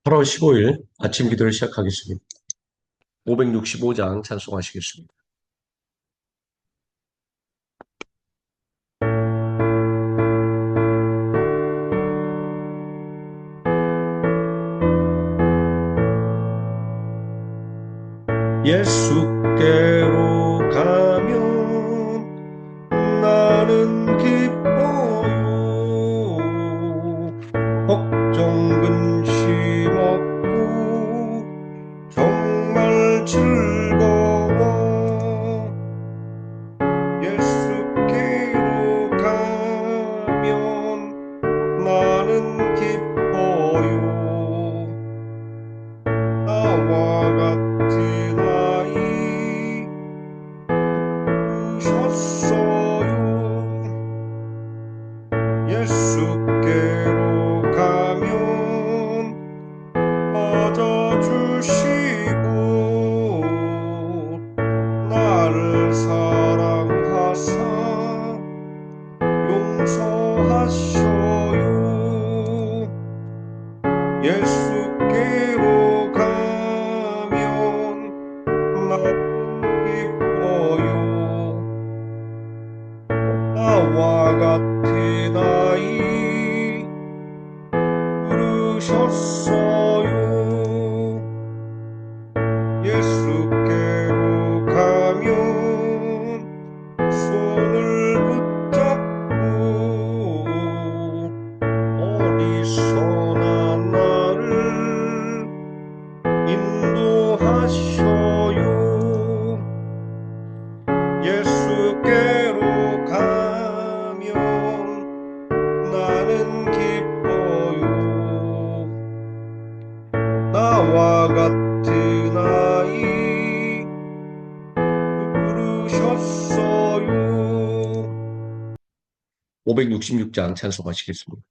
8월 15일 아침 기도를 시작하겠습니다. 565장 찬송하시겠습니다. 예수께로 가면 나는 기뻐요. 걱정 근심 없고 정말 즐거워. 예수께로 가면 나는 기뻐요. 나와 같은 아이 부르셨어요. 예수께로 가면 맞아주시고 나를 사랑하사 용서하셔요. 예수께로 가면 나는 기뻐요. 나와 같은 아이 부르셨어요. 예수께로 가면 손을 붙잡고 어디서나 나를 인도하셔요. 예수께로 가면 나는 기뻐요. 나와 같은 아이 부르셨어요. 566장 찬송하시겠습니다.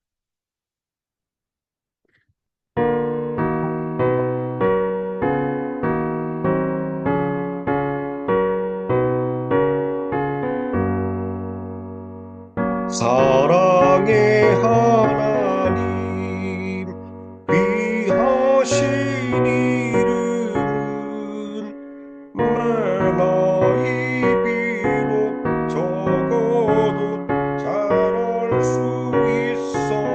사랑의 하나님 귀하신 이름은 내 나이 비록 적어도 잘할 수 있어.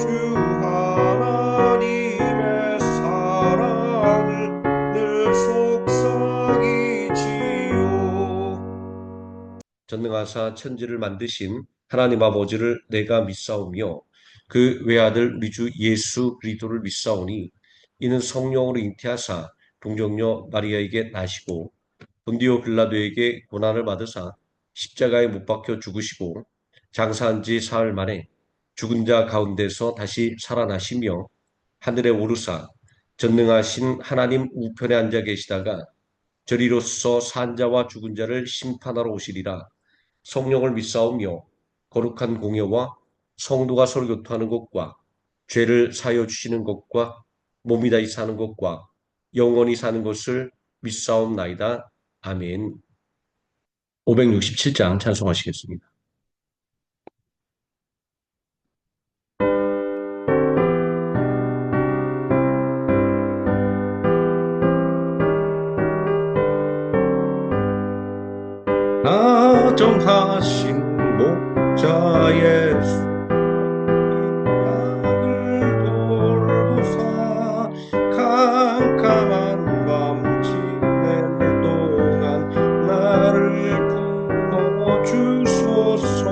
주 하나님의 사랑을 늘 속삭이지요. 전능하사 천지를 만드신 하나님 아버지를 내가 믿사오며 그 외아들 우리 주 예수 그리스도를 믿사오니 이는 성령으로 잉태하사 동정녀 마리아에게 나시고 본디오 빌라도에게 고난을 받으사 십자가에 못 박혀 죽으시고 장사한 지 사흘 만에 죽은 자 가운데서 다시 살아나시며 하늘에 오르사 전능하신 하나님 우편에 앉아 계시다가 저리로서 산 자와 죽은 자를 심판하러 오시리라. 성령을 믿사오며 거룩한 공예와 성도가 서로 교통하는 것과 죄를 사여 주시는 것과 몸이 다시 사는 것과 영원히 사는 것을 믿사옵나이다. 아멘. 567장 찬송하시겠습니다. 다정하신 목자 예수 양을 돌보사 캄캄한 밤 지낼 동안 나를 품어주소서.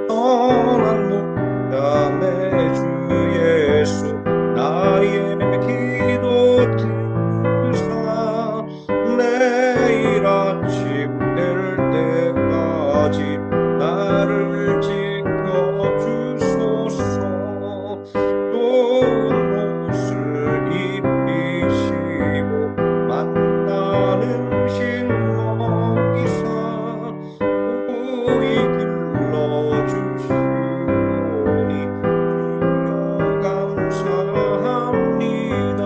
선한 목자 내 주 예수 나의 기도 들으사 내일 아침 될 때까지 나를 지켜주소서. 좋은 옷을 입히시고 만난 음식 먹이사 고이 길러주시오니 주여 감사합니다.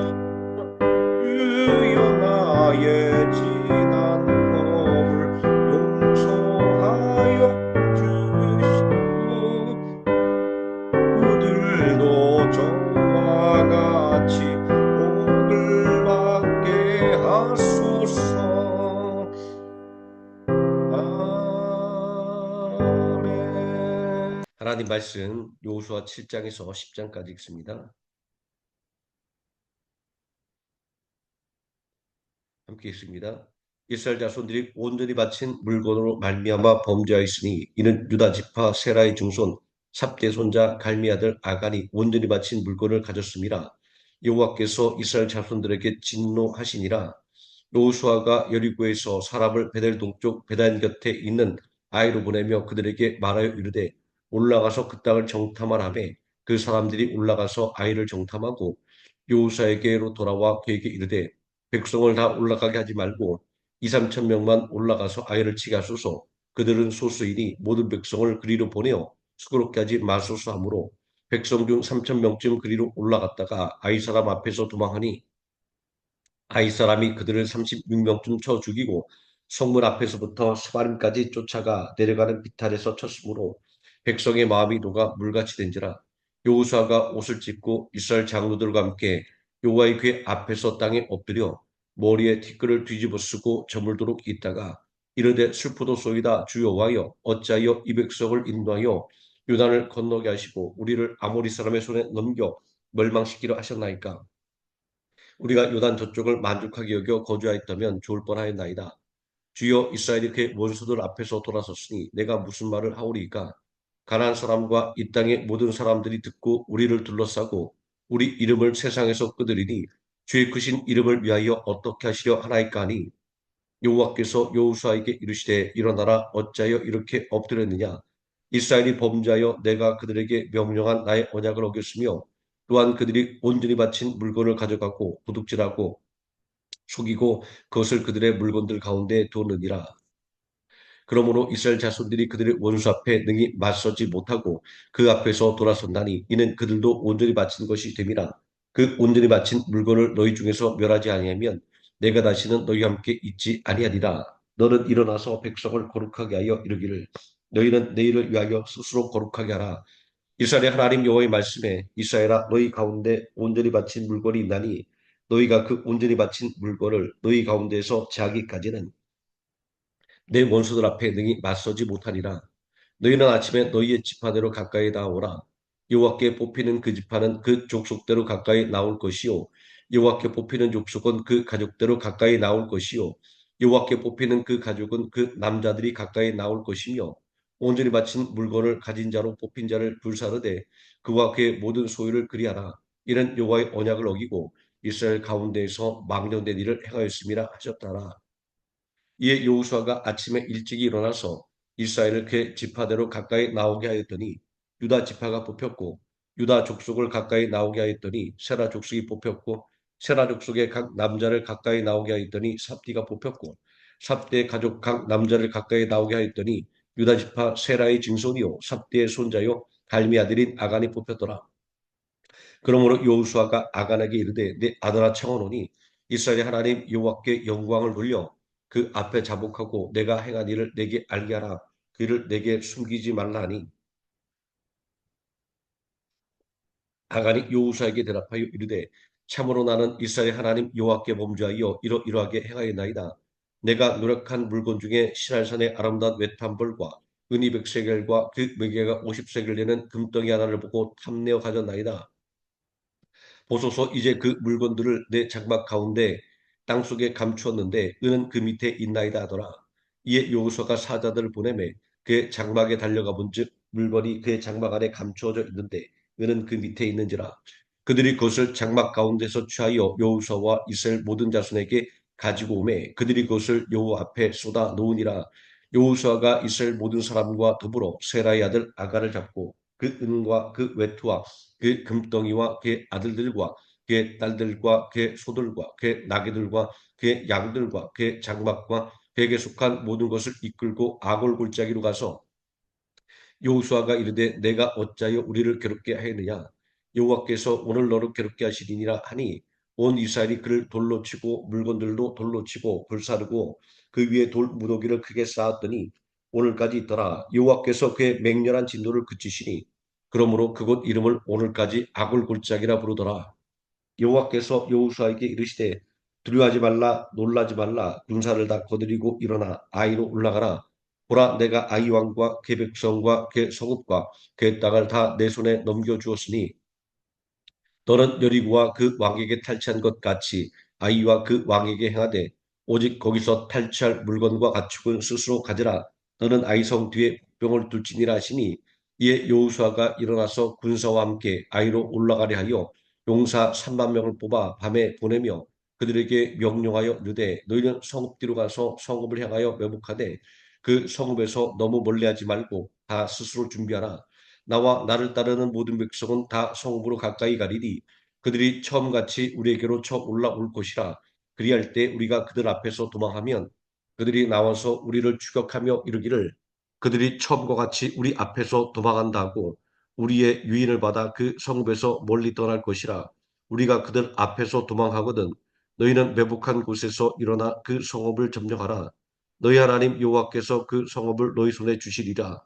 주여 나의 지난 허물 용서하여 주시고 그들도 저와 같이 복을 받게 하소서. 아멘. 하나님 말씀 여호수아 7장에서 10장까지 읽습니다. 함께 읽습니다. 이스라엘 자손들이 온전히 바친 물건으로 말미암아 범죄하였으니 이는 유다 지파 세라의 증손 삽대 손자 갈미 아들 아간이 온전히 바친 물건을 가졌습니다. 여호와께서 이스라엘 자손들에게 진노하시니라. 여호수아가 여리고에서 사람을 베델 동쪽 베단 곁에 있는 아이로 보내며 그들에게 말하여 이르되 올라가서 그 땅을 정탐하라며 그 사람들이 올라가서 아이를 정탐하고 여호수아에게로 돌아와 그에게 이르되 백성을 다 올라가게 하지 말고 2, 3천 명만 올라가서 아이를 치게 하소서. 그들은 소수이니 모든 백성을 그리로 보내어 수고롭게 하지 마소서 하므로 백성 중 3천 명쯤 그리로 올라갔다가 아이 사람 앞에서 도망하니 아이 사람이 그들을 36명쯤 쳐 죽이고 성문 앞에서부터 스바림까지 쫓아가 내려가는 비탈에서 쳤으므로 백성의 마음이 녹아 물같이 된지라. 여호수아가 옷을 찢고 이스라엘 장로들과 함께 여호와의 궤 앞에서 땅에 엎드려 머리에 티끌을 뒤집어 쓰고 저물도록 있다가 이르되 슬프도소이다. 주 여호와여 어찌하여 이 백성을 인도하여 요단을 건너게 하시고 우리를 아모리 사람의 손에 넘겨 멸망시키려 하셨나이까. 우리가 요단 저쪽을 만족하게 여겨 거주하였다면 좋을 뻔하였나이다. 주여 이스라엘이 그의 원수들 앞에서 돌아섰으니 내가 무슨 말을 하오리이까. 가나안 사람과 이 땅의 모든 사람들이 듣고 우리를 둘러싸고 우리 이름을 세상에서 끄드리니 주의 크신 이름을 위하여 어떻게 하시려 하나이까 하니 여호와께서 여호수아에게 이르시되 일어나라 어찌하여 이렇게 엎드렸느냐. 이스라엘이 범죄하여 내가 그들에게 명령한 나의 언약을 어겼으며 또한 그들이 온전히 바친 물건을 가져가고 도둑질하고 속이고 그것을 그들의 물건들 가운데 두었느니라. 그러므로 이스라엘 자손들이 그들의 원수 앞에 능히 맞서지 못하고 그 앞에서 돌아선다니 이는 그들도 온전히 바친 것이 됨이라. 그 온전히 바친 물건을 너희 중에서 멸하지 아니하면 내가 다시는 너희와 함께 있지 아니하리라. 너는 일어나서 백성을 거룩하게 하여 이르기를 너희는 내일을 위하여 스스로 거룩하게 하라. 이스라엘의 하나님 여호와의 말씀에 이스라엘아 너희 가운데 온전히 바친 물건이 있나니 너희가 그 온전히 바친 물건을 너희 가운데에서 제하기까지는 내 원수들 앞에 능히 맞서지 못하리라. 너희는 아침에 너희의 지파대로 가까이 나오라. 여호와께 뽑히는 그 지파는 그 족속대로 가까이 나올 것이요 여호와께 뽑히는 족속은 그 가족대로 가까이 나올 것이요 여호와께 뽑히는 그 가족은 그 남자들이 가까이 나올 것이며 온전히 바친 물건을 가진 자로 뽑힌 자를 불사르되 그와 그의 모든 소유를 그리하라. 이는 여호와의 언약을 어기고 이스라엘 가운데에서 망령된 일을 행하였음이라 하셨더라. 이에 여호수아가 아침에 일찍이 일어나서 이스라엘을 그의 지파대로 가까이 나오게 하였더니 유다 지파가 뽑혔고 유다 족속을 가까이 나오게 하였더니 세라 족속이 뽑혔고 세라 족속의 각 남자를 가까이 나오게 하였더니 삽디가 뽑혔고 삽디의 가족 각 남자를 가까이 나오게 하였더니 유다 지파 세라의 증손이요 삽디의 손자요 갈미 아들인 아간이 뽑혔더라. 그러므로 여호수아가 아간에게 이르되 내 아들아 청하노니 이스라엘의 하나님 여호와께 영광을 돌려 그 앞에 자복하고 내가 행한 일을 내게 알게 하라. 그를 내게 숨기지 말라 하니 아간이 여호수아에게 대답하여 이르되 참으로 나는 이스라엘의 하나님 여호와께 범죄하여 이러이러하게 행하였나이다. 내가 노력한 물건 중에 시랄산의 아름다운 외탄벌과 은이 100세겔과 그 무게가 50세겔 되는 금덩이 하나를 보고 탐내어 가졌나이다. 보소서 이제 그 물건들을 내 장막 가운데 땅속에 감추었는데 은은 그 밑에 있나이다 하더라. 이에 여호수아가 사자들을 보내매 그의 장막에 달려가 본즉 물건이 그의 장막 안에 감추어져 있는데 은은 그 밑에 있는지라. 그들이 그것을 장막 가운데서 취하여 여호수아와 이스라엘 모든 자손에게 가지고 오매 그들이 그것을 여호와 앞에 쏟아 놓으니라. 여호수아가 이스라엘 모든 사람과 더불어 세라의 아들 아가를 잡고 그 은과 그 외투와 그 금덩이와 그의 아들들과 그의 딸들과 그의 소들과 그의 나귀들과 그의 양들과 그의 장막과 그에게 속한 모든 것을 이끌고 아골 골짜기로 가서 여호수아가 이르되 내가 어찌하여 우리를 괴롭게 하였느냐 여호와께서 오늘 너를 괴롭게 하시리니라 하니 온 이스라엘이 그를 돌로 치고 물건들도 돌로 치고 불사르고 그 위에 돌 무더기를 크게 쌓았더니 오늘까지 있더라. 여호와께서 그의 맹렬한 진노를 그치시니 그러므로 그곳 이름을 오늘까지 아골 골짜기라 부르더라. 여호와께서 여호수아에게 이르시되 두려워하지 말라 놀라지 말라 군사를 다 거느리고 일어나 아이로 올라가라. 보라 내가 아이 왕과 그 백성과 그 성읍과 그 땅을 다 내 손에 넘겨주었으니 너는 여리고와 그 왕에게 탈취한 것 같이 아이와 그 왕에게 행하되 오직 거기서 탈취할 물건과 가축은 스스로 가지라. 너는 아이 성 뒤에 병을 둘지니라 하시니 이에 여호수아가 일어나서 군사와 함께 아이로 올라가려 하여 용사 3만 명을 뽑아 밤에 보내며 그들에게 명령하여 이르되 너희는 성읍 뒤로 가서 성읍을 향하여 매복하되 그 성읍에서 너무 멀리하지 말고 다 스스로 준비하라. 나와 나를 따르는 모든 백성은 다 성읍으로 가까이 가리니 그들이 처음같이 우리에게로 쳐 올라올 것이라. 그리할 때 우리가 그들 앞에서 도망하면 그들이 나와서 우리를 추격하며 이르기를 그들이 처음과 같이 우리 앞에서 도망한다고 우리의 유인을 받아 그 성읍에서 멀리 떠날 것이라. 우리가 그들 앞에서 도망하거든 너희는 매복한 곳에서 일어나 그 성읍을 점령하라. 너희 하나님 여호와께서 그 성읍을 너희 손에 주시리라.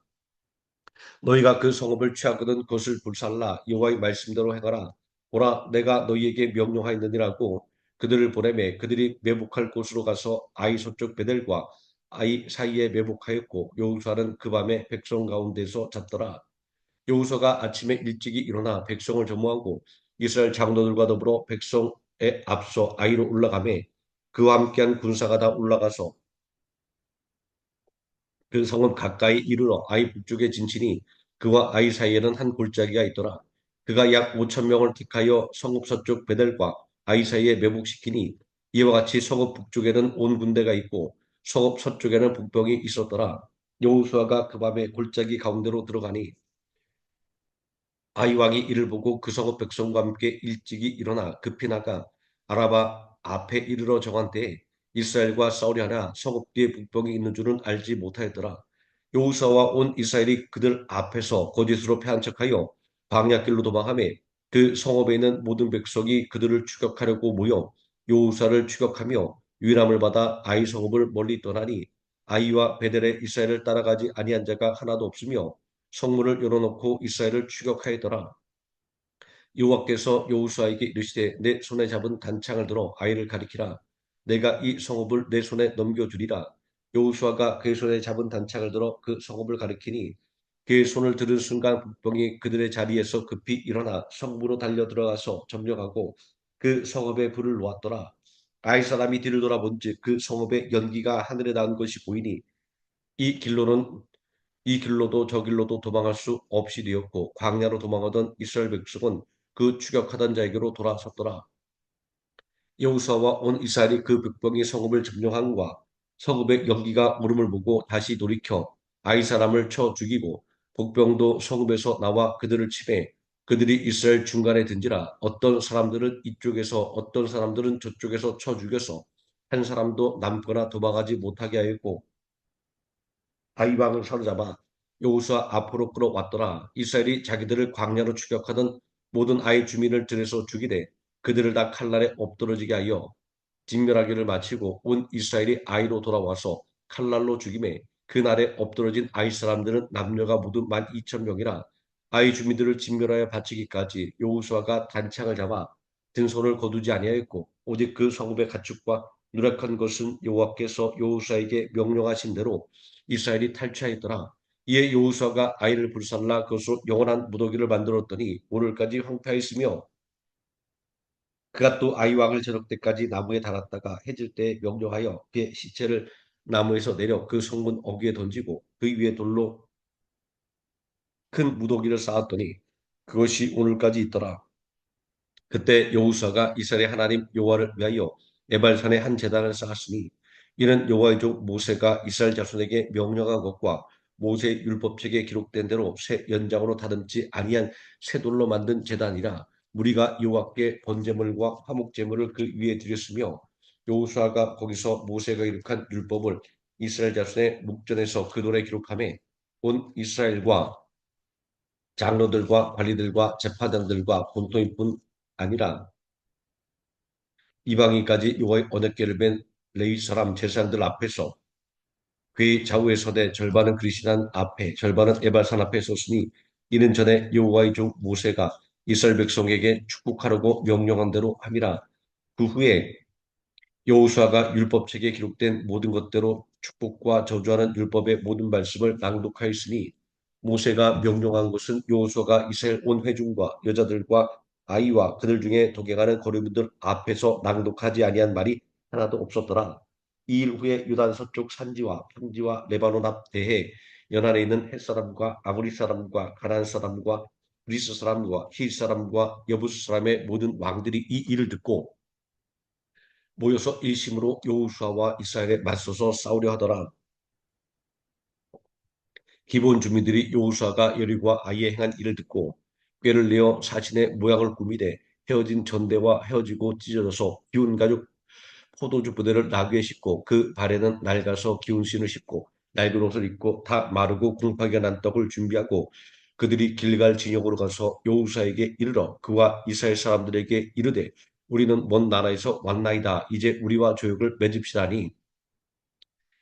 너희가 그 성읍을 취하거든 그것을 불살라 여호와의 말씀대로 행하라. 보라 내가 너희에게 명령하였느니라고 그들을 보내매 그들이 매복할 곳으로 가서 아이 서쪽 베델과 아이 사이에 매복하였고 여호수아는 그 밤에 백성 가운데서 잤더라. 여호수아가 아침에 일찍이 일어나 백성을 점호하고 이스라엘 장로들과 더불어 백성에 앞서 아이로 올라가매 그와 함께한 군사가 다 올라가서 그 성은 가까이 이르러 아이 북쪽에 진치니 그와 아이 사이에는 한 골짜기가 있더라. 그가 약 5천 명을 택하여 성읍 서쪽 베델과 아이 사이에 매복시키니 이와 같이 성읍 북쪽에는 온 군대가 있고 성읍 서쪽에는 북병이 있었더라. 여호수아가 그 밤에 골짜기 가운데로 들어가니 아이 왕이 이를 보고 그 성읍 백성과 함께 일찍이 일어나 급히 나가 아라바 앞에 이르러 정한 때에 이스라엘과 싸우려 하나 성읍 뒤에 북병이 있는 줄은 알지 못하였더라. 여호수아와 온 이스라엘이 그들 앞에서 거짓으로 패한 척하여 광야길로 도망하매 그 성읍에 있는 모든 백성이 그들을 추격하려고 모여 여호수아를 추격하며 유일함을 받아 아이 성읍을 멀리 떠나니 아이와 베델에 이스라엘을 따라가지 아니한 자가 하나도 없으며 성문을 열어놓고 이스라엘을 추격하였더라. 여호와께서 여호수아에게 이르시되 내 손에 잡은 단창을 들어 아이를 가리키라. 내가 이 성읍을 내 손에 넘겨주리라. 여호수아가 그의 손에 잡은 단창을 들어 그 성읍을 가리키니 그의 손을 들은 순간 북병이 그들의 자리에서 급히 일어나 성부로 달려 들어가서 점령하고 그 성읍에 불을 놓았더라. 아이 사람이 뒤를 돌아본즉 그 성읍의 연기가 하늘에 닿은 것이 보이니 이 길로는 이 길로도 저 길로도 도망할 수 없이 되었고 광야로 도망하던 이스라엘 백성은 그 추격하던 자에게로 돌아섰더라. 여호수아와 온 이스라엘이 그 북병이 성읍을 점령함과 성읍의 연기가 물음을 보고 다시 돌이켜 아이 사람을 쳐 죽이고 북병도 성읍에서 나와 그들을 치매 그들이 이스라엘 중간에 든지라 어떤 사람들은 이쪽에서 어떤 사람들은 저쪽에서 쳐 죽여서 한 사람도 남거나 도망하지 못하게 하였고 아이 왕을 사로잡아 여호수아 앞으로 끌어왔더라. 이스라엘이 자기들을 광야로 추격하던 모든 아이 주민을 들에서 죽이되 그들을 다 칼날에 엎드러지게 하여 진멸하기를 마치고 온 이스라엘이 아이로 돌아와서 칼날로 죽임에 그날에 엎드러진 아이 사람들은 남녀가 모두 12,000명이라 아이 주민들을 진멸하여 바치기까지 여호수아가 단창을 잡아 등손을 거두지 아니하였고 오직 그 성읍의 가축과 누락한 것은 여호와께서 여호수아에게 명령하신 대로 이스라엘이 탈취하였더라. 이에 여호수아가 아이를 불살라 그것으로 영원한 무더기를 만들었더니 오늘까지 황폐하였으며 그가 또 아이 왕을 저녁 때까지 나무에 달았다가 해질 때 명령하여 그의 시체를 나무에서 내려 그 성문 어귀에 던지고 그 위에 돌로 큰 무더기를 쌓았더니 그것이 오늘까지 있더라. 그때 여호수아가 이스라엘의 하나님 여호와를 위하여 에발산에 한 제단을 쌓았으니 이는 여호와의 종 모세가 이스라엘 자손에게 명령한 것과 모세 율법책에 기록된 대로 새 연장으로 다듬지 아니한 새 돌로 만든 제단이라 무리가 여호와께 번제물과 화목제물을 그 위에 드렸으며 여호수아가 거기서 모세가 기록한 율법을 이스라엘 자손의 목전에서 그 돌에 기록하며 온 이스라엘과 장로들과 관리들과 재판장들과 본토인 뿐 아니라 이방인까지 여호와의 언약궤를 맨 레위 사람 제사장들 앞에서 그의 좌우에 서되 절반은 그리시난 앞에 절반은 에발산 앞에 섰으니 이는 전에 여호와의 종 모세가 이스라엘 백성에게 축복하라고 명령한 대로 함이라. 그 후에 여호수아가 율법책에 기록된 모든 것대로 축복과 저주하는 율법의 모든 말씀을 낭독하였으니 모세가 명령한 것은 여호수아가 이스라엘 온 회중과 여자들과 아이와 그들 중에 동행하는 거류민들 앞에서 낭독하지 아니한 말이 하나도 없었더라. 이 일 후에 유단 서쪽 산지와 평지와 레바논 앞 대해 연안에 있는 헷 사람과 아모리 사람과 가나안 사람과 그리스 사람과 히 사람과 여부스 사람의 모든 왕들이 이 일을 듣고 모여서 일심으로 여호수아와 이스라엘에 맞서서 싸우려 하더라. 기본 주민들이 여호수아가 여리고와 아이에 행한 일을 듣고 꾀를 내어 사신의 모양을 꾸미되 헤어진 전대와 헤어지고 찢어져서 기운 가죽 포도주 부대를 나귀에 싣고 그 발에는 낡아서 기운 신을 싣고 낡은 옷을 입고 다 마르고 곰팡이가 난 떡을 준비하고 그들이 길갈 진영으로 가서 여호수아에게 이르러 그와 이스라엘 사람들에게 이르되 우리는 먼 나라에서 왔나이다. 이제 우리와 조약을 맺읍시다니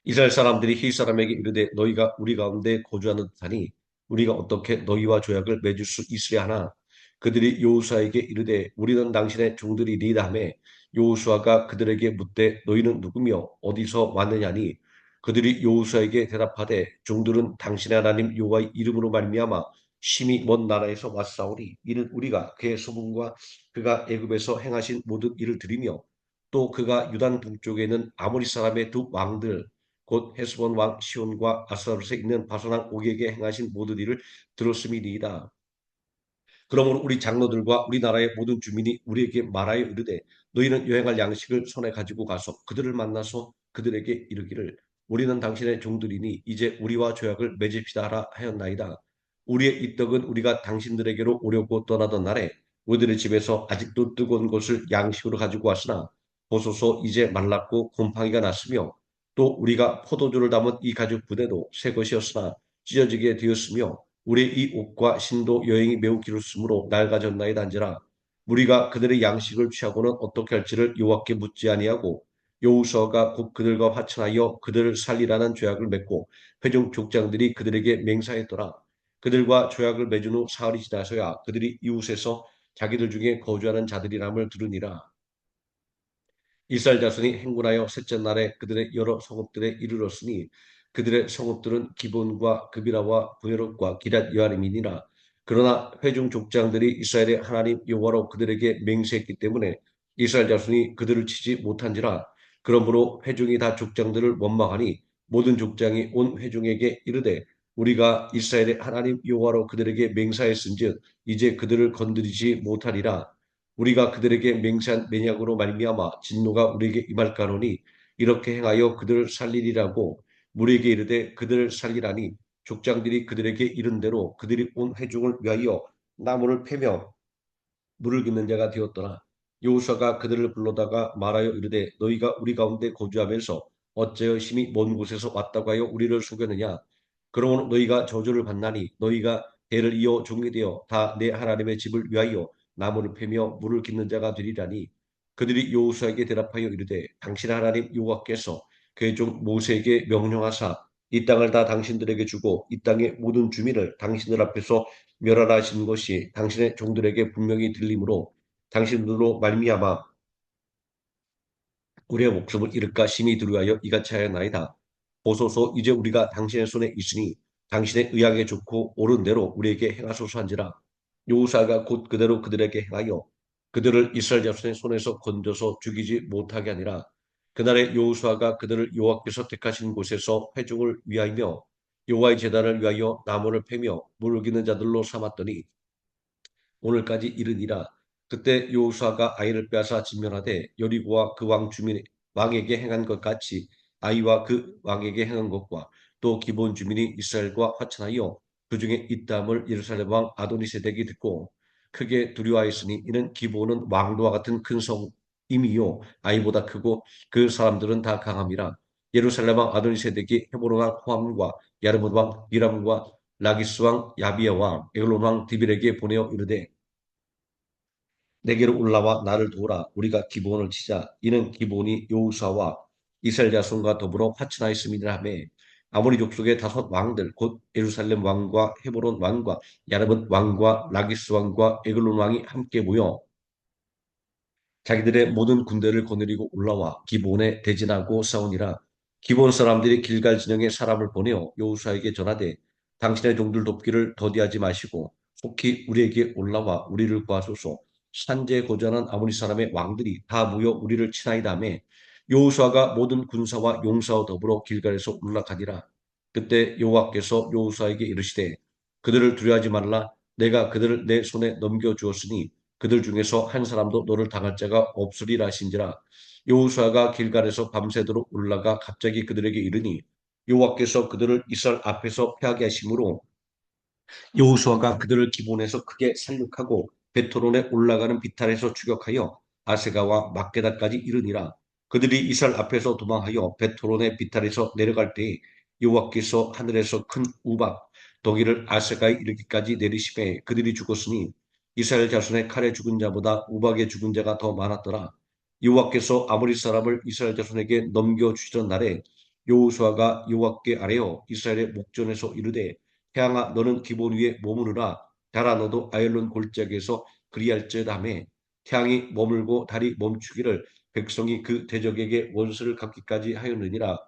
이스라엘 사람들이 히 사람에게 이르되 너희가 우리 가운데 거주하는 듯하니 우리가 어떻게 너희와 조약을 맺을 수 있으랴 하나 그들이 여호수아에게 이르되 우리는 당신의 종들이리이다 하며 여호수아가 그들에게 묻되 너희는 누구며 어디서 왔느냐니 그들이 여호수아에게 대답하되 종들은 당신의 하나님 여호와의 이름으로 말미암아 심히 먼 나라에서 왔사오니 이는 우리가 그의 소문과 그가 애굽에서 행하신 모든 일을 들으며 또 그가 유단 동쪽에 있는 아모리 사람의 두 왕들 곧 헤스본 왕 시온과 아스타롯에 있는 바산 왕 옥에게 행하신 모든 일을 들었음이니이다. 그러므로 우리 장로들과 우리나라의 모든 주민이 우리에게 말하여 이르되 너희는 여행할 양식을 손에 가지고 가서 그들을 만나서 그들에게 이르기를 우리는 당신의 종들이니 이제 우리와 조약을 맺읍시다 하라 하였나이다. 우리의 이 떡은 우리가 당신들에게로 오려고 떠나던 날에 우리들의 집에서 아직도 뜨거운 것을 양식으로 가지고 왔으나 보소서 이제 말랐고 곰팡이가 났으며 또 우리가 포도주를 담은 이 가죽 부대도 새 것이었으나 찢어지게 되었으며 우리의 이 옷과 신도 여행이 매우 길었으므로 낡아졌나이다 한지라 우리가 그들의 양식을 취하고는 어떻게 할지를 여호와께 묻지 아니하고 여호수아가 곧 그들과 화친하여 그들을 살리라는 조약을 맺고 회중 족장들이 그들에게 맹세하였더라. 그들과 조약을 맺은 후 사흘이 지나서야 그들이 이웃에서 자기들 중에 거주하는 자들이람을 들으니라. 이스라엘 자손이 행군하여 셋째 날에 그들의 여러 성읍들에 이르렀으니 그들의 성읍들은 기본과 그비라와 부에롯과 기럇 여아림이니라. 그러나 회중 족장들이 이스라엘의 하나님 여호와로 그들에게 맹세했기 때문에 이스라엘 자손이 그들을 치지 못한지라. 그러므로 회중이 다 족장들을 원망하니 모든 족장이 온 회중에게 이르되 우리가 이스라엘의 하나님 여호와로 그들에게 맹세하였은즉 이제 그들을 건드리지 못하리라. 우리가 그들에게 맹세한 맹약으로 말미암아 진노가 우리에게 임할까노니 이렇게 행하여 그들을 살리리라고 무리에게 이르되 그들을 살리라니 족장들이 그들에게 이른 대로 그들이 온 회중을 위하여 나무를 패며 물을 깃는 자가 되었더라. 여호수아가 그들을 불러다가 말하여 이르되 너희가 우리 가운데 거주하면서 어찌하여 심히 먼 곳에서 왔다고 하여 우리를 속였느냐. 그러므로 너희가 저주를 받나니 너희가 대를 이어 종이 되어 다 내 하나님의 집을 위하여 나무를 패며 물을 깃는 자가 되리라니. 그들이 여호수아에게 대답하여 이르되 당신 하나님 여호와께서 그의 종 모세에게 명령하사 이 땅을 다 당신들에게 주고 이 땅의 모든 주민을 당신들 앞에서 멸하라 하신 것이 당신의 종들에게 분명히 들리므로 당신들로 말미암아 우리의 목숨을 잃을까 심히 두려워하여 이같이 하였나이다. 보소서 이제 우리가 당신의 손에 있으니 당신의 의하게 좋고 옳은 대로 우리에게 행하소서 한지라. 여호수아가 곧 그대로 그들에게 행하여 그들을 이스라엘 자손의 손에서 건져서 죽이지 못하게 하니라. 그날에 여호수아가 그들을 여호와께서 택하신 곳에서 회중을 위하여 여호와의 제단을 위하여 나무를 패며 물을 기는 자들로 삼았더니 오늘까지 이르니라. 그때 여호수아가 아이를 빼앗아 진멸하되 여리고와 그 왕 주민 왕에게 행한 것 같이 아이와 그 왕에게 행한 것과 또 기본 주민이 이스라엘과 화친하여 그 중에 있다함을 예루살렘 왕 아도니세덱이 듣고 크게 두려워하였으니 이는 기본은 왕도와 같은 큰 성임이요 아이보다 크고 그 사람들은 다 강함이라. 예루살렘 왕 아도니세덱이 헤브론 왕 호함과 야르뭇 왕 비람과 라기스 왕 야비야 왕 에글론 왕 디빌에게 보내어 이르되 내게로 올라와 나를 도우라. 우리가 기본을 치자. 이는 기본이 여호수아와 이스라엘 자손과 더불어 화친하였음이라 하며 아모리 족속의 다섯 왕들 곧 예루살렘 왕과 헤브론 왕과 야르뭇 왕과 라기스 왕과 에글론 왕이 함께 모여 자기들의 모든 군대를 거느리고 올라와 기본에 대진하고 싸우니라. 기본 사람들이 길갈 진영에 사람을 보내어 여호수아에게 전하되 당신의 종들 돕기를 더디하지 마시고 속히 우리에게 올라와 우리를 구하소서. 산지에 거주하는 아모리 사람의 왕들이 다 모여 우리를 치나이다 하매 여호수아가 모든 군사와 용사와 더불어 길갈에서 올라가니라. 그때 여호와께서 여호수아에게 이르시되 그들을 두려워하지 말라. 내가 그들을 내 손에 넘겨 주었으니 그들 중에서 한 사람도 너를 당할 자가 없으리라 하신지라. 여호수아가 길갈에서 밤새도록 올라가 갑자기 그들에게 이르니 여호와께서 그들을 이스라엘 앞에서 패하게 하심으로 여호수아가 그들을 기본에서 크게 살육하고 베토론에 올라가는 비탈에서 추격하여 아세가와 막게다까지 이르니라. 그들이 이스라엘 앞에서 도망하여 베토론의 비탈에서 내려갈 때에 여호와께서 하늘에서 큰 우박 더기를 아세가에 이르기까지 내리심에 그들이 죽었으니 이스라엘 자손의 칼에 죽은 자보다 우박에 죽은 자가 더 많았더라. 여호와께서 아모리 사람을 이스라엘 자손에게 넘겨주시던 날에 여호수아가 여호와께 아뢰어 이스라엘의 목전에서 이르되 태양아 너는 기본 위에 머무르라. 달아 너도 아열론 골짜기에서 그리할지어다매 태양이 머물고 달이 멈추기를 백성이 그 대적에게 원수를 갚기까지 하였느니라.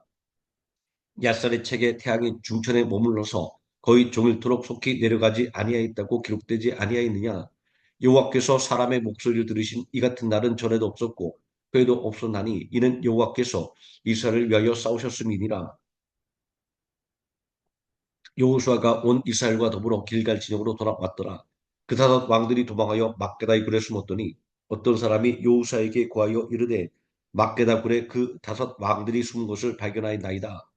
야살의 책에 태양이 중천에 머물러서 거의 종일토록 속히 내려가지 아니하였다고 기록되지 아니하였느냐. 여호와께서 사람의 목소리를 들으신 이 같은 날은 전에도 없었고 그에도 없었나니 이는 여호와께서 이스라엘을 위하여 싸우셨음이니라. 여호수아가 온 이스라엘과 더불어 길갈 진영으로 돌아왔더라. 그 다섯 왕들이 도망하여 막게다의 굴에 숨었더니 어떤 사람이 여호수아에게 구하여 이르되 막게다 굴에 그 다섯 왕들이 숨은 것을 발견하였나이다.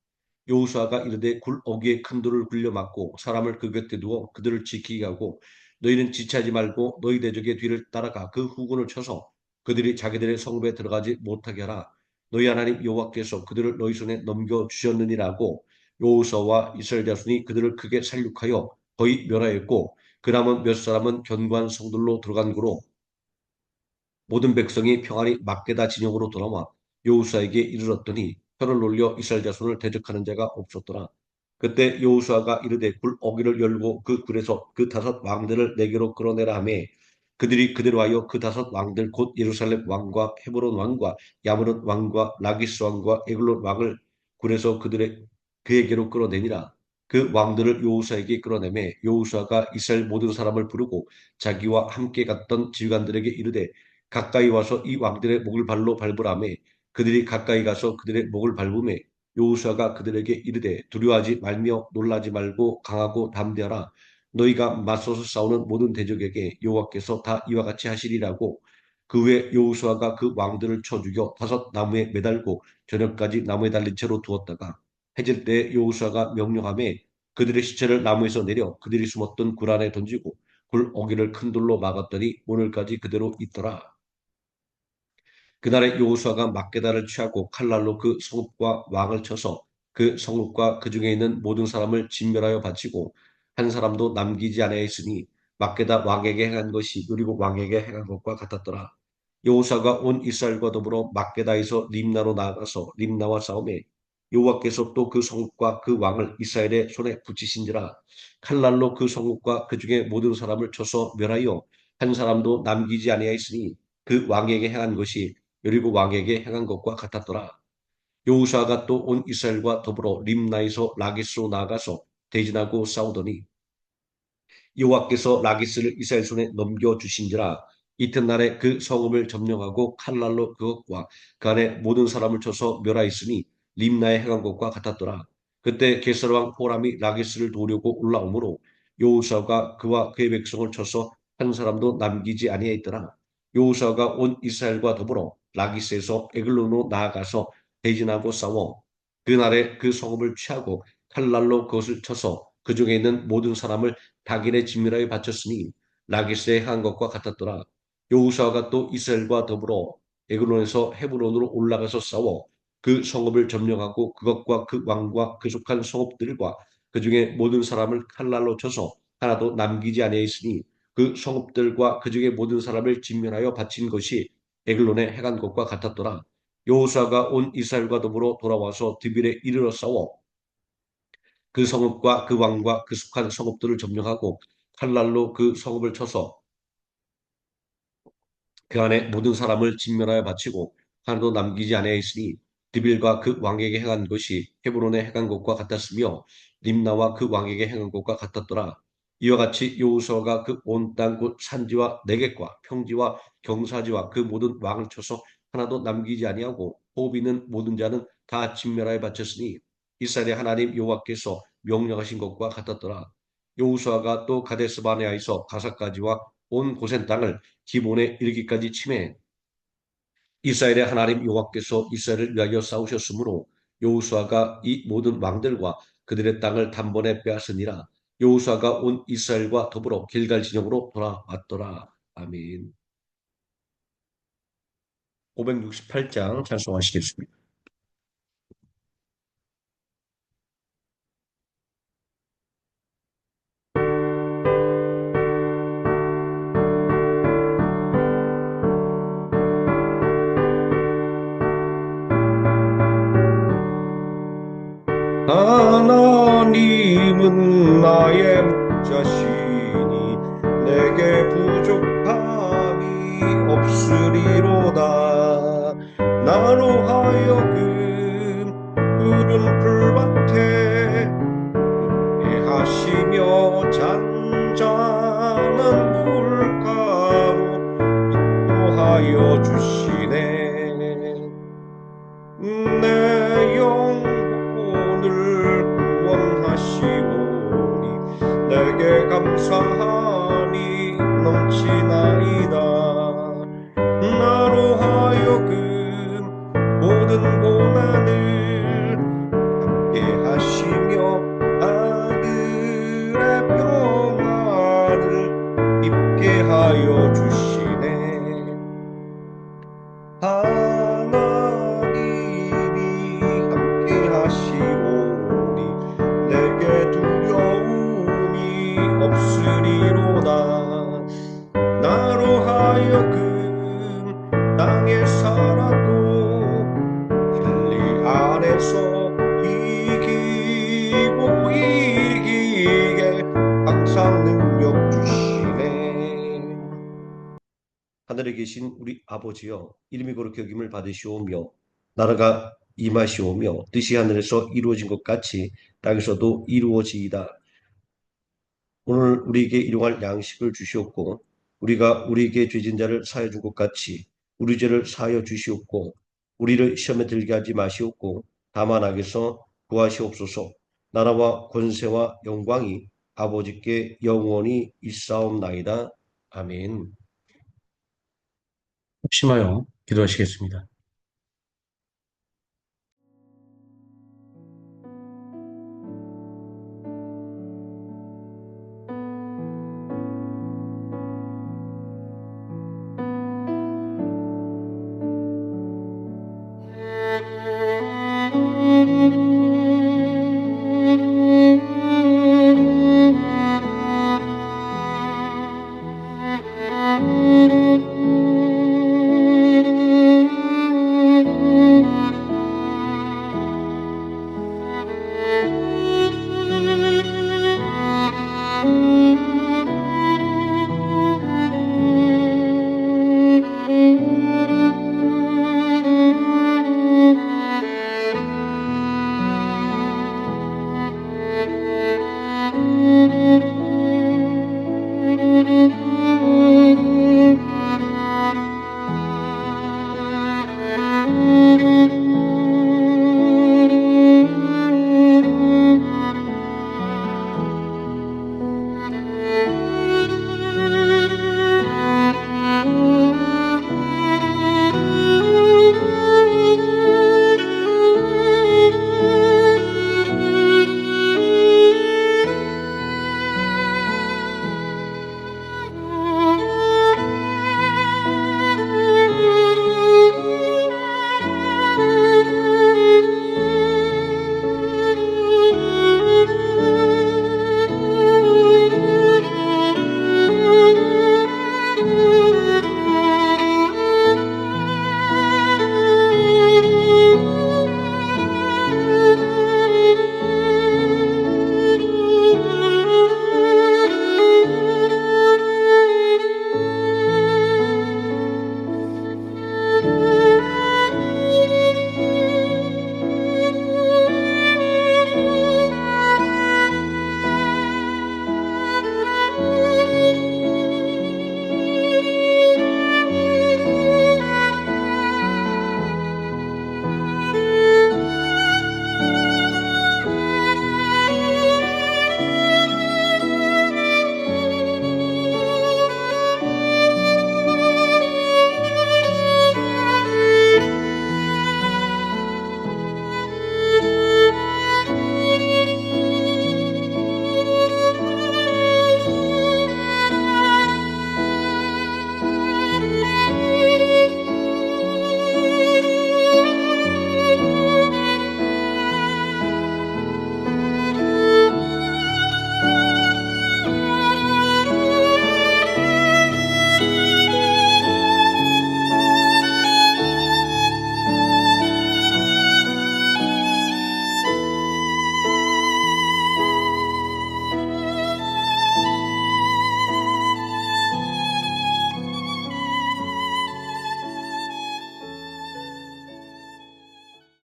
여호수아가 이르되 굴 어귀에 큰 돌을 굴려 막고 사람을 그 곁에 두어 그들을 지키게 하고 너희는 지체하지 말고 너희 대적의 뒤를 따라가 그 후군을 쳐서 그들이 자기들의 성읍에 들어가지 못하게 하라. 너희 하나님 여호와께서 그들을 너희 손에 넘겨 주셨느니라고. 여호수아와 이스라엘 자손이 그들을 크게 살육하여 거의 멸하였고 그 남은 몇 사람은 견고한 성들로 들어간 고로 모든 백성이 평안히 막게다 진영으로 돌아와 여호수아에게 이르렀더니 혀를 놀려 이스라엘 자손을 대적하는 자가 없었더라. 그때 여호수아가 이르되 굴 어귀를 열고 그 굴에서 그 다섯 왕들을 내게로 끌어내라 하매 그들이 그대로 하여 그 다섯 왕들 곧 예루살렘 왕과 헤브론 왕과 야므론 왕과 라기스 왕과 에글론 왕을 굴에서 그에게로 끌어내니라. 그 왕들을 여호수아에게 끌어내매 여호수아가 이스라엘 모든 사람을 부르고 자기와 함께 갔던 지휘관들에게 이르되 가까이 와서 이 왕들의 목을 발로 밟으라매 그들이 가까이 가서 그들의 목을 밟으매 여호수아가 그들에게 이르되 두려워하지 말며 놀라지 말고 강하고 담대하라. 너희가 맞서서 싸우는 모든 대적에게 여호와께서 다 이와 같이 하시리라고. 그 후에 여호수아가 그 왕들을 쳐 죽여 다섯 나무에 매달고 저녁까지 나무에 달린 채로 두었다가 해질 때 여호수아가 명령하매 그들의 시체를 나무에서 내려 그들이 숨었던 굴 안에 던지고 굴 어귀를 큰 돌로 막았더니 오늘까지 그대로 있더라. 그날에 여호수아가 막게다를 취하고 칼날로 그 성읍과 왕을 쳐서 그 성읍과 그 중에 있는 모든 사람을 진멸하여 바치고 한 사람도 남기지 아니하였으니 막게다 왕에게 행한 것이 그리고 왕에게 행한 것과 같았더라. 여호수아가 온 이스라엘과 더불어 막게다에서 림나로 나아가서 림나와 싸움에 여호와께서 또 그 성읍과 그 왕을 이스라엘의 손에 붙이신지라. 칼날로 그 성읍과 그 중에 모든 사람을 쳐서 멸하여 한 사람도 남기지 아니하였으니 그 왕에게 행한 것이 여리고 왕에게 행한 것과 같았더라. 여호수아가 또 온 이스라엘과 더불어 림나에서 라기스로 나아가서 대진하고 싸우더니 여호와께서 라기스를 이스라엘 손에 넘겨주신지라. 이튿날에 그 성읍을 점령하고 칼날로 그것과 그 안에 모든 사람을 쳐서 멸하였으니 림나에 행한 것과 같았더라. 그때 게스라 왕 호람이 라기스를 도우려고 올라오므로 여호수아가 그와 그의 백성을 쳐서 한 사람도 남기지 아니하였더라. 여호수아가 온 이스라엘과 더불어 라기스에서 에글론으로 나아가서 대진하고 싸워 그날에 그 성읍을 취하고 칼날로 그것을 쳐서 그 중에 있는 모든 사람을 각인의 진밀하게 바쳤으니 라기스에 한 것과 같았더라. 여호수아가 또 이스라엘과 더불어 에글론에서 헤브론으로 올라가서 싸워 그 성읍을 점령하고 그것과 그 왕과 그 속한 성읍들과 그 중에 모든 사람을 칼날로 쳐서 하나도 남기지 아니하였으니 그 성읍들과 그 중에 모든 사람을 진멸하여 바친 것이 에글론에 행한 것과 같았더라. 여호수아가 온 이스라엘과 더불어 돌아와서 드빌에 이르러 싸워 그 성읍과 그 왕과 그 속한 성읍들을 점령하고 칼날로 그 성읍을 쳐서 그 안에 모든 사람을 진멸하여 바치고 하나도 남기지 아니하였으니 드빌과 그 왕에게 행한 것이 헤브론에 행한 것과 같았으며 림나와 그 왕에게 행한 것과 같았더라. 이와 같이 여호수아가 그 온 땅 곧 산지와 내겝과 평지와 경사지와 그 모든 왕을 쳐서 하나도 남기지 아니하고 호흡 있는 모든 자는 다 진멸하여 바쳤으니 이스라엘의 하나님 여호와께서 명령하신 것과 같았더라. 여호수아가 또 가데스 바네아에서 가사까지와 온 고센 땅을 기본에 이르기까지 침해 이스라엘의 하나님 여호와께서 이스라엘을 위하여 싸우셨으므로 여호수아가 이 모든 왕들과 그들의 땅을 단번에 빼앗으니라. 여호수아가 온 이스라엘과 더불어 길갈 진영으로 돌아왔더라. 아멘. 568장 찬송하시겠습니다. 하나님은 나의 목자시니 내게 부족함이 없으리로다. 나로 하여금 푸른 풀밭에 하시며 잔잔한 물가로 인도하여 주시네. 내 영혼을 구원하시오니 내게 감사하니 넘치나이다. 나로 하여금 모든 고난을 함께 하시며 아들의 평화를 입게 하여 주시네. 하나님이 함께 하시오니 내게 두려움이 없으리로다. 나로 하여금 땅에 살아도 진리 안에서 이기고 이기게 항상 능력 주시네. 하늘에 계신 우리 아버지여, 이름이 거룩히 여김을 받으시오며 나라가 임하시오며 뜻이 하늘에서 이루어진 것 같이 땅에서도 이루어지이다. 오늘 우리에게 일용할 양식을 주시옵고 우리가 우리에게 죄진 자를 사하여 준 것 같이 우리 죄를 사하여 주시옵고 우리를 시험에 들게 하지 마시옵고 다만 악에서 구하시옵소서. 나라와 권세와 영광이 아버지께 영원히 있사옵나이다. 아멘. 합심하여 기도하시겠습니다.